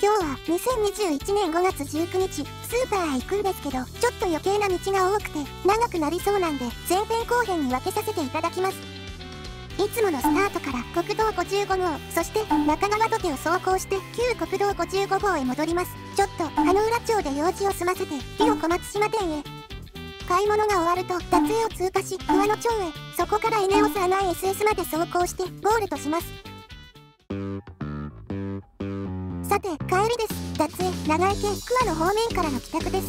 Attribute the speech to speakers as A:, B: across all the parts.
A: 今日は2021年5月19日、スーパーへ行くんですけど、ちょっと余計な道が多くて、長くなりそうなんで、前編後編に分けさせていただきます。いつものスタートから国道55号、そして中川土手を走行して旧国道55号へ戻ります。ちょっと羽浦町で用事を済ませて、火の小松島店へ。買い物が終わると、立江を通過し、桑野町へ、そこからエネオス穴 SS まで走行して、ゴールとします。さて、帰りです。立江、長池、桑野方面からの帰宅です。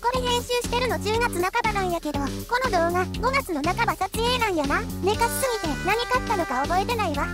A: これ編集してるの10月半ばなんやけど、この動画5月の半ば撮影なんやな。寝かしすぎて何買ったのか覚えてないわ。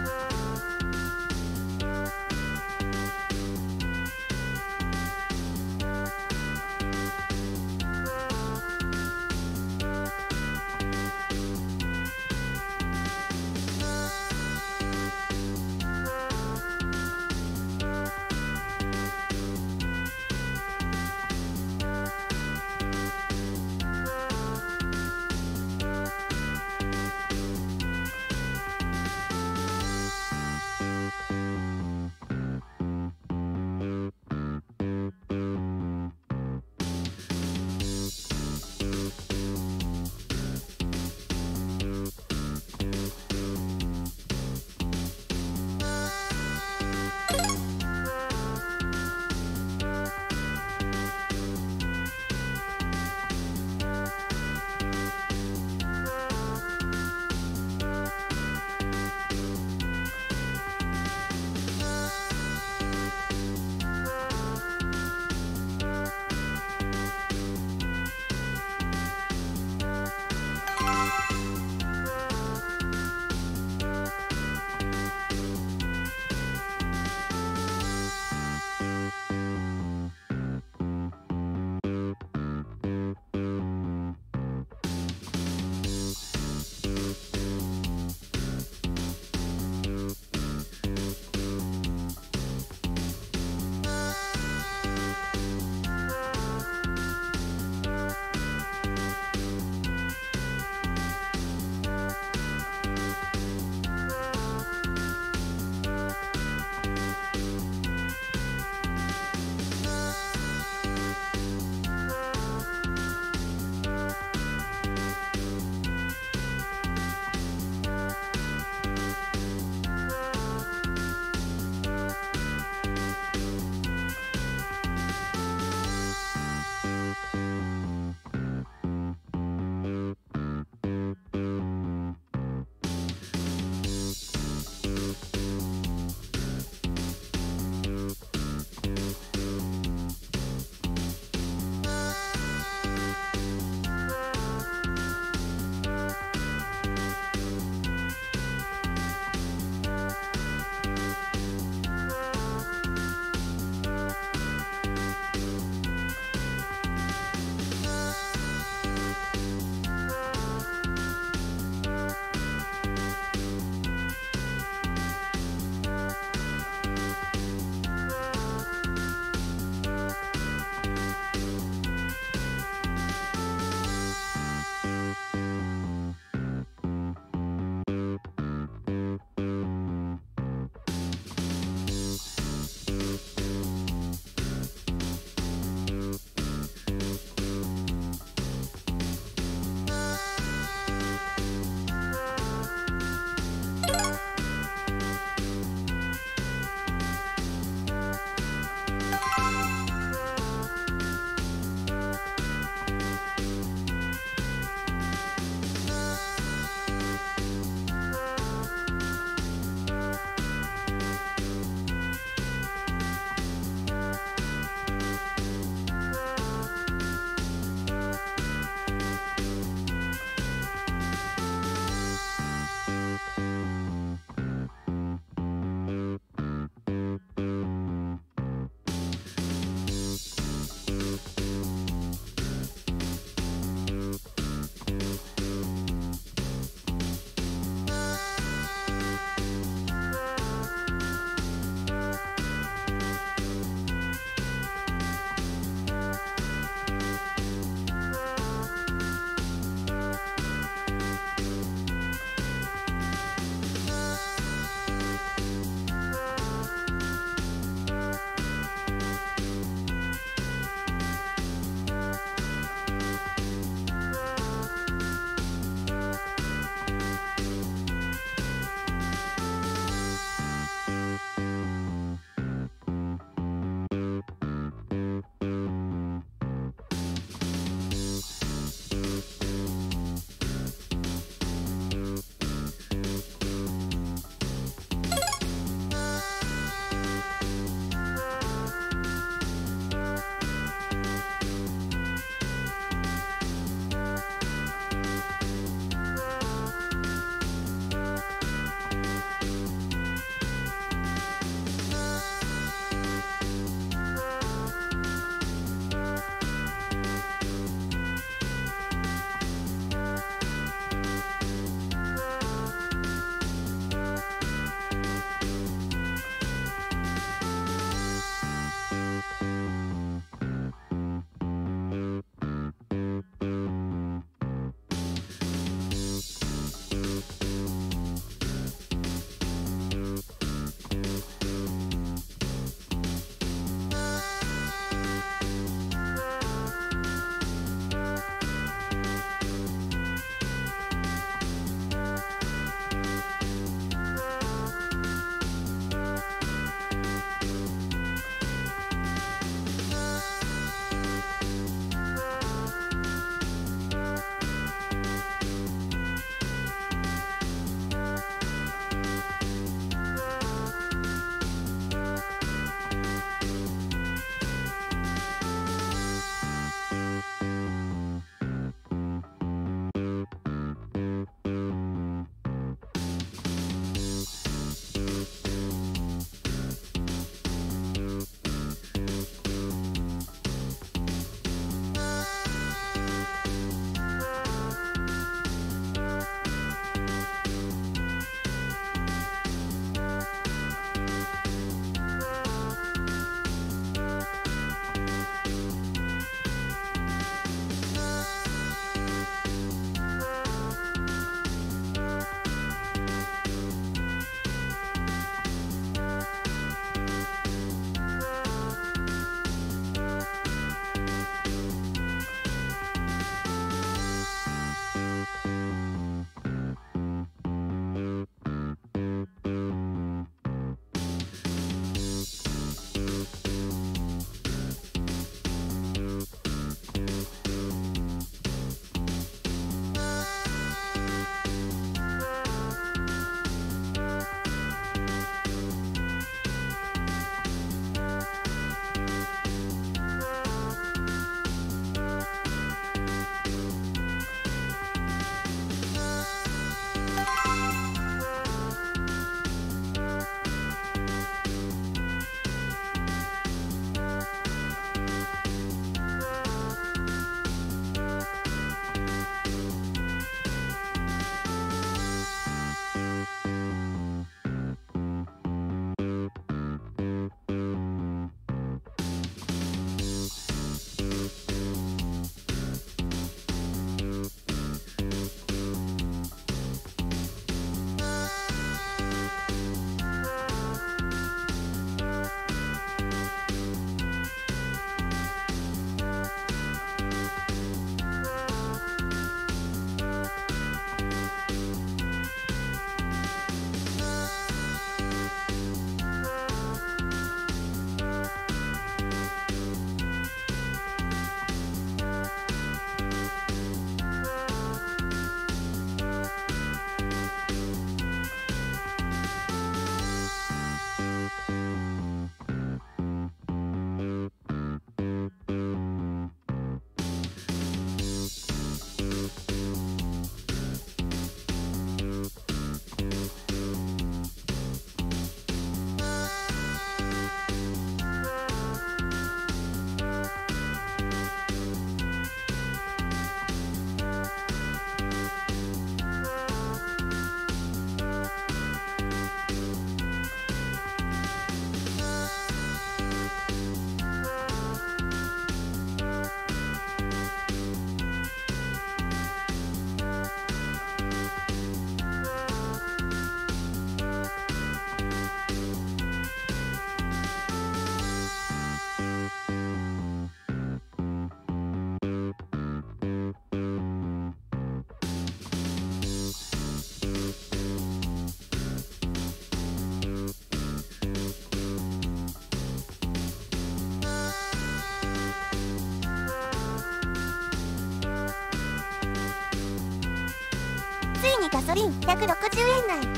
A: いにガソリン160円内。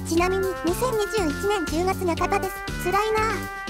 A: ちなみに2021年10月半ばです。辛いなぁ。